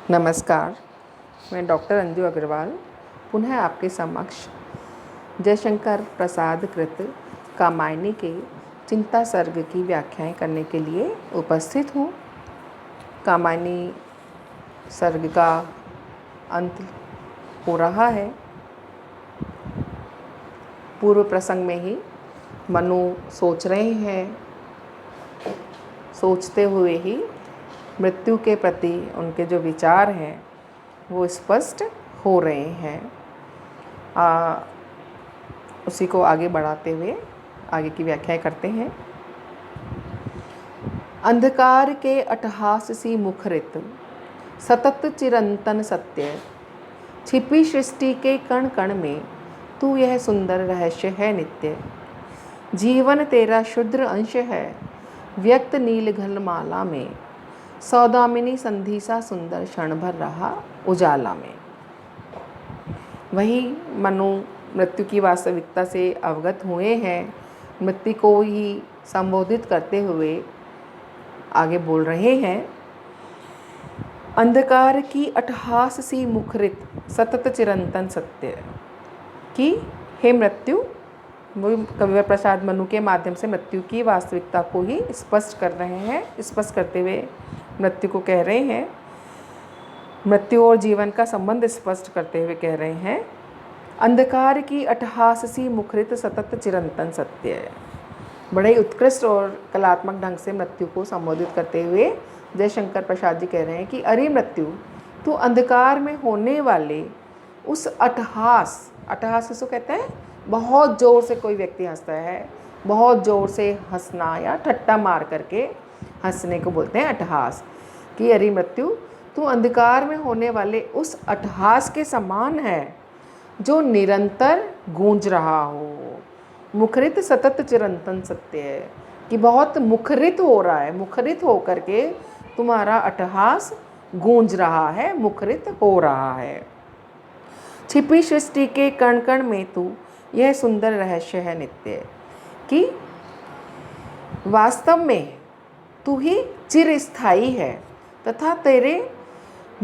नमस्कार, मैं डॉक्टर अंजू अग्रवाल पुनः आपके समक्ष जयशंकर प्रसाद कृत कामायनी के चिंता सर्ग की व्याख्याएं करने के लिए उपस्थित हूँ। कामायनी सर्ग का अंत हो रहा है। पूर्व प्रसंग में ही मनु सोच रहे हैं, सोचते हुए ही मृत्यु के प्रति उनके जो विचार हैं वो स्पष्ट हो रहे हैं। उसी को आगे बढ़ाते हुए आगे की व्याख्या करते हैं। अंधकार के अट्टहास सी मुखरित सतत चिरंतन सत्य, छिपी सृष्टि के कण कण में तू यह सुंदर रहस्य है नित्य। जीवन तेरा शुद्र अंश है व्यक्त नील घनमाला में, सौदामिनी संधि सा सुंदर क्षण भर रहा उजाला में। वही मनु मृत्यु की वास्तविकता से अवगत हुए हैं। मृत्यु को ही संबोधित करते हुए आगे बोल रहे हैं। अंधकार की अट्टहास सी मुखरित सतत चिरंतन सत्य कि हे मृत्यु, वो कविवर प्रसाद मनु के माध्यम से मृत्यु की वास्तविकता को ही स्पष्ट कर रहे हैं। स्पष्ट करते हुए मृत्यु को कह रहे हैं, मृत्यु और जीवन का संबंध स्पष्ट करते हुए कह रहे हैं। अंधकार की अट्टहास सी मुखरित सतत चिरंतन सत्य। बड़े उत्कृष्ट और कलात्मक ढंग से मृत्यु को संबोधित करते हुए जयशंकर प्रसाद जी कह रहे हैं कि अरे मृत्यु, तू अंधकार में होने वाले उस अट्टहास, अट्टहास किसको कहते हैं? बहुत ज़ोर से कोई व्यक्ति हंसता है, बहुत ज़ोर से हंसना या ठट्टा मार करके हंसने को बोलते हैं अट्टहास। कि अरे मृत्यु, तू अंधकार में होने वाले उस अट्टहास के समान है जो निरंतर गूंज रहा हो। मुखरित सतत चिरंतन सत्य है कि बहुत मुखरित हो रहा है, मुखरित हो करके तुम्हारा अट्टहास गूंज रहा है, मुखरित हो रहा है। छिपी सृष्टि के कण कण में तू यह सुंदर रहस्य है नित्य कि वास्तव में तू ही चिरस्थायी है तथा तेरे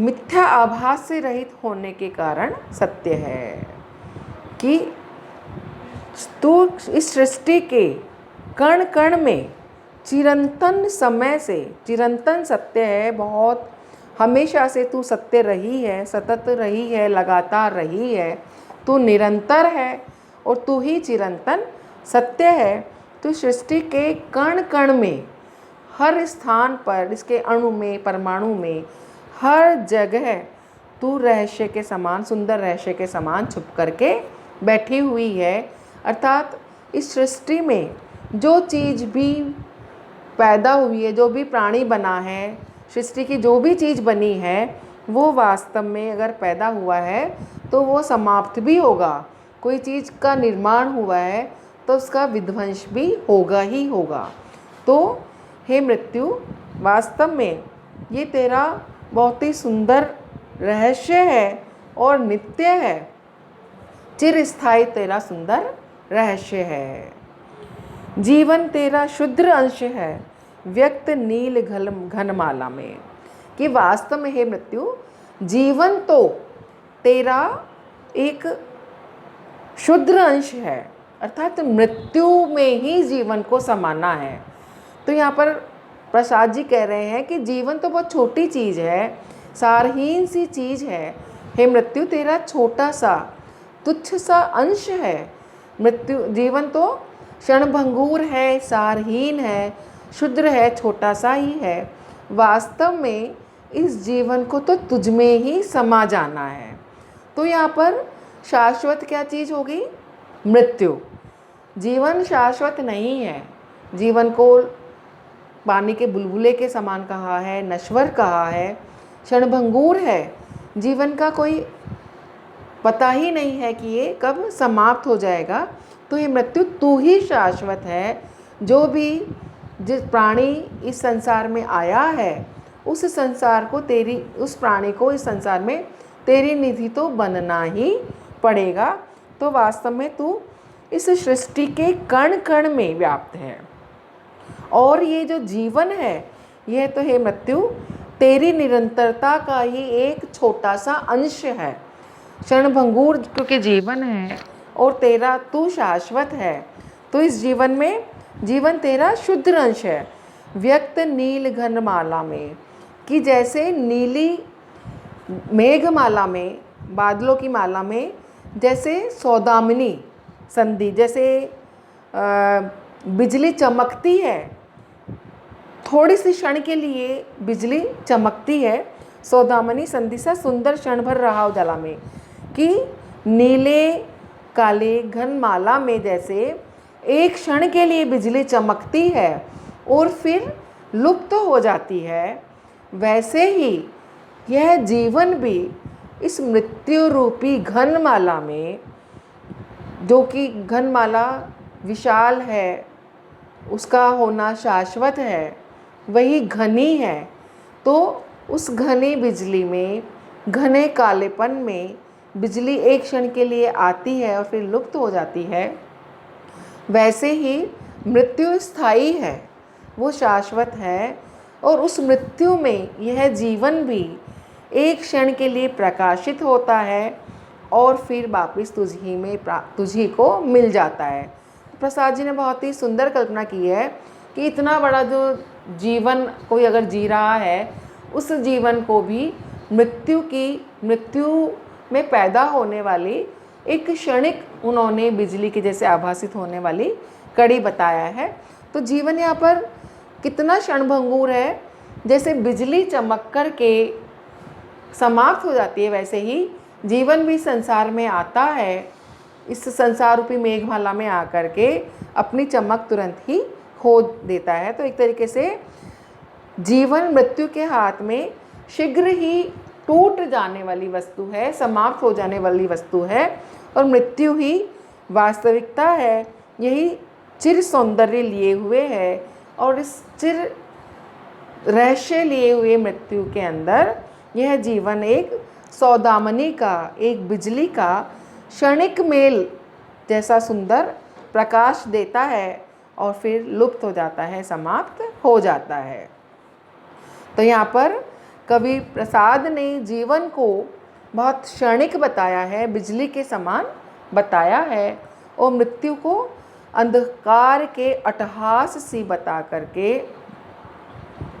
मिथ्या आभास से रहित होने के कारण सत्य है। कि तू इस सृष्टि के कण कण में चिरंतन समय से, चिरंतन सत्य है, बहुत हमेशा से तू सत्य रही है, सतत रही है, लगातार रही है, तू निरंतर है और तू ही चिरंतन सत्य है। तू सृष्टि के कण कण में, हर स्थान पर, इसके अणु में, परमाणु में, हर जगह तू रहस्य के समान, सुंदर रहस्य के समान छुप करके बैठी हुई है। अर्थात इस सृष्टि में जो चीज़ भी पैदा हुई है, जो भी प्राणी बना है, सृष्टि की जो भी चीज़ बनी है, वो वास्तव में अगर पैदा हुआ है तो वो समाप्त भी होगा। कोई चीज़ का निर्माण हुआ है तो उसका विध्वंस भी होगा ही होगा। तो हे मृत्यु, वास्तव में ये तेरा बहुत ही सुंदर रहस्य है और नित्य है, चिरस्थायी तेरा सुंदर रहस्य है। जीवन तेरा शुद्र अंश है व्यक्त नील घनमाला में। कि वास्तव में हे मृत्यु, जीवन तो तेरा एक शुद्र अंश है, अर्थात मृत्यु में ही जीवन को समाना है। तो यहाँ पर प्रसाद जी कह रहे हैं कि जीवन तो बहुत छोटी चीज़ है, सारहीन सी चीज़ है। हे मृत्यु, तेरा छोटा सा तुच्छ सा अंश है। मृत्यु, जीवन तो क्षणभंगुर है, सारहीन है, शुद्र है, छोटा सा ही है। वास्तव में इस जीवन को तो तुझ में ही समा जाना है। तो यहाँ पर शाश्वत क्या चीज़ होगी? मृत्यु। जीवन शाश्वत नहीं है। जीवन को पानी के बुलबुले के समान कहा है, नश्वर कहा है, क्षणभंगुर है। जीवन का कोई पता ही नहीं है कि ये कब समाप्त हो जाएगा। तो ये मृत्यु, तू ही शाश्वत है। जो भी जिस प्राणी इस संसार में आया है, उस संसार को तेरी, उस प्राणी को इस संसार में तेरी निधि तो बनना ही पड़ेगा। तो वास्तव में तू इस सृष्टि के कण कण में व्याप्त है। और ये जो जीवन है, यह तो हे मृत्यु तेरी निरंतरता का ही एक छोटा सा अंश है। क्षणभंगुर क्योंकि जीवन है और तेरा तू शाश्वत है, तो इस जीवन में जीवन तेरा शुद्ध अंश है। व्यक्त नील घनमाला में, कि जैसे नीली मेघमाला में, बादलों की माला में जैसे सौदामिनी संधि, जैसे बिजली चमकती है, थोड़ी सी क्षण के लिए बिजली चमकती है, सौदामिनी संधि सा सुंदर क्षण भर रहा उजाला में, कि नीले काले घनमाला में जैसे एक क्षण के लिए बिजली चमकती है और फिर लुप्त हो जाती है, वैसे ही यह जीवन भी इस मृत्यु रूपी घनमाला में, जो कि घनमाला विशाल है, उसका होना शाश्वत है, वही घनी है, तो उस घनी बिजली में, घने कालेपन में बिजली एक क्षण के लिए आती है और फिर लुप्त हो जाती है, वैसे ही मृत्यु स्थायी है, वो शाश्वत है। और उस मृत्यु में यह जीवन भी एक क्षण के लिए प्रकाशित होता है और फिर वापिस तुझी को मिल जाता है। प्रसाद जी ने बहुत ही सुंदर कल्पना की है कि इतना बड़ा जो जीवन कोई अगर जी रहा है, उस जीवन को भी मृत्यु में पैदा होने वाली एक क्षणिक उन्होंने बिजली के जैसे आभासित होने वाली कड़ी बताया है। तो जीवन यहाँ पर कितना क्षणभंगुर है, जैसे बिजली चमक कर के समाप्त हो जाती है, वैसे ही जीवन भी संसार में आता है, इस संसार रूपी मेघमाला में आकर के अपनी चमक तुरंत ही खो देता है। तो एक तरीके से जीवन मृत्यु के हाथ में शीघ्र ही टूट जाने वाली वस्तु है, समाप्त हो जाने वाली वस्तु है, और मृत्यु ही वास्तविकता है। यही चिर सौंदर्य लिए हुए है, और इस चिर रहस्य लिए हुए मृत्यु के अंदर यह जीवन एक सौदामनी का, एक बिजली का क्षणिक मेल जैसा सुंदर प्रकाश देता है और फिर लुप्त हो जाता है, समाप्त हो जाता है। तो यहाँ पर कवि प्रसाद ने जीवन को बहुत क्षणिक बताया है, बिजली के समान बताया है, और मृत्यु को अंधकार के अट्टहास सी बता करके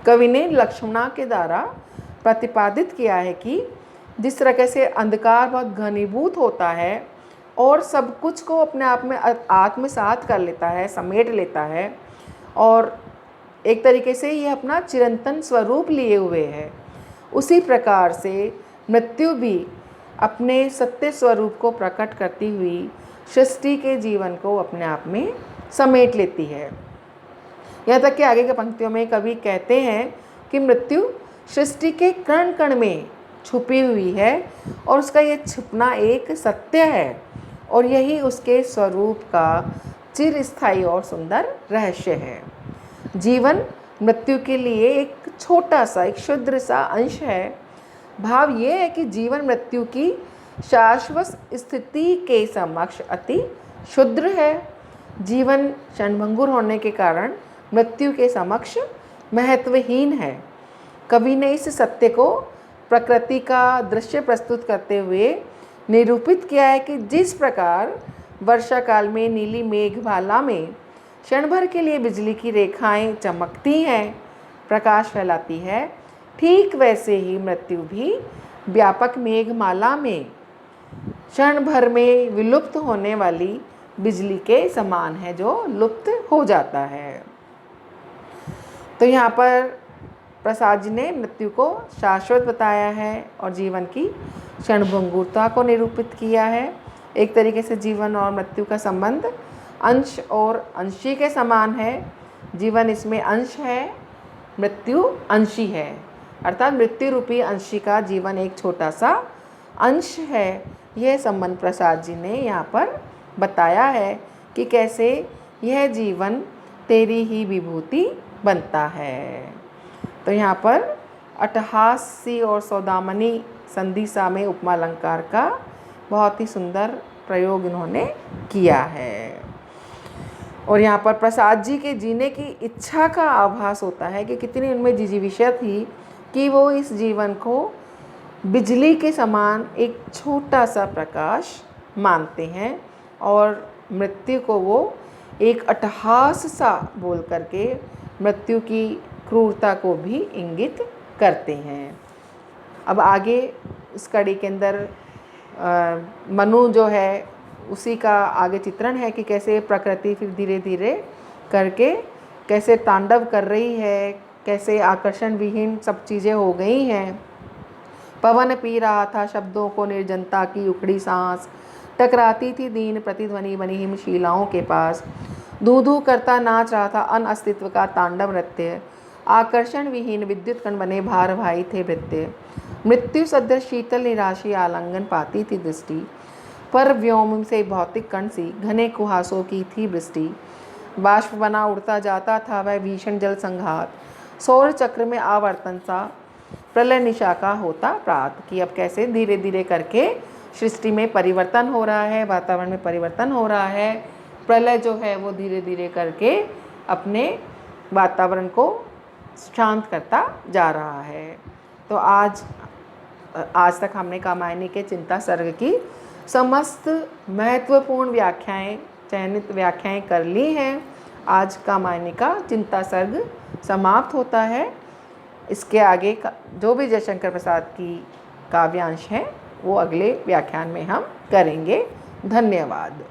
कवि ने लक्ष्मणा के द्वारा प्रतिपादित किया है कि जिस तरह से अंधकार बहुत घनीभूत होता है और सब कुछ को अपने आप में आत्मसात कर लेता है, समेट लेता है, और एक तरीके से ये अपना चिरंतन स्वरूप लिए हुए है, उसी प्रकार से मृत्यु भी अपने सत्य स्वरूप को प्रकट करती हुई सृष्टि के जीवन को अपने आप में समेट लेती है। यहाँ तक कि आगे के पंक्तियों में कवि कहते हैं कि मृत्यु सृष्टि के कण कण में छुपी हुई है और उसका ये छिपना एक सत्य है, और यही उसके स्वरूप का चिरस्थायी और सुंदर रहस्य है। जीवन मृत्यु के लिए एक छोटा सा, एक क्षुद्र सा अंश है। भाव ये है कि जीवन मृत्यु की शाश्वत स्थिति के समक्ष अति क्षुद्र है। जीवन क्षणभंगुर होने के कारण मृत्यु के समक्ष महत्वहीन है। कवि ने इस सत्य को प्रकृति का दृश्य प्रस्तुत करते हुए निरूपित किया है कि जिस प्रकार वर्षा काल में नीली मेघमाला में क्षण भर के लिए बिजली की रेखाएं चमकती हैं, प्रकाश फैलाती है, ठीक वैसे ही मृत्यु भी व्यापक मेघमाला में क्षण भर में विलुप्त होने वाली बिजली के समान है, जो लुप्त हो जाता है। तो यहाँ पर प्रसाद जी ने मृत्यु को शाश्वत बताया है और जीवन की क्षणभंगुरता को निरूपित किया है। एक तरीके से जीवन और मृत्यु का संबंध अंश और अंशी के समान है। जीवन इसमें अंश है, मृत्यु अंशी है, अर्थात मृत्यु रूपी अंशी का जीवन एक छोटा सा अंश है। यह संबंध प्रसाद जी ने यहाँ पर बताया है कि कैसे यह जीवन तेरी ही विभूति बनता है। तो यहाँ पर अट्टहासी और सौदामनी संधिसा में उपमा अलंकार का बहुत ही सुंदर प्रयोग इन्होंने किया है। और यहाँ पर प्रसाद जी के जीने की इच्छा का आभास होता है कि कितनी उनमें जिजीविषा थी, कि वो इस जीवन को बिजली के समान एक छोटा सा प्रकाश मानते हैं और मृत्यु को वो एक अट्टहास सा बोल करके मृत्यु की क्रूरता को भी इंगित करते हैं। अब आगे इस कड़ी के अंदर मनु जो है उसी का आगे चित्रण है कि कैसे प्रकृति फिर धीरे धीरे करके कैसे तांडव कर रही है, कैसे आकर्षण विहीन सब चीज़ें हो गई हैं। पवन पी रहा था शब्दों को, निर्जनता की उखड़ी सांस टकराती थी दीन प्रतिध्वनि बनी हिमशिलाओं के पास। धू धू करता नाच रहा था अन अस्तित्व का तांडव नृत्य, आकर्षण विहीन विद्युत कण बने भार भाई थे वृत्य। मृत्यु सदृश शीतल निराशी आलिंगन पाती थी दृष्टि, पर व्योम से भौतिक कण सी घने कुहासों की थी वृष्टि। बाष्प बना उड़ता जाता था वह भीषण जल संघात, सौर चक्र में आवर्तन सा प्रलय निशा का होता प्रात। कि अब कैसे धीरे धीरे करके सृष्टि में परिवर्तन हो रहा है, वातावरण में परिवर्तन हो रहा है, प्रलय जो है वो धीरे धीरे करके अपने वातावरण को शांत करता जा रहा है। तो आज तक हमने कामायनी के चिंता सर्ग की समस्त महत्वपूर्ण व्याख्याएं, चयनित व्याख्याएं कर ली हैं। आज कामायनी का चिंता सर्ग समाप्त होता है। इसके आगे का जो भी जयशंकर प्रसाद की काव्यांश हैं वो अगले व्याख्यान में हम करेंगे। धन्यवाद।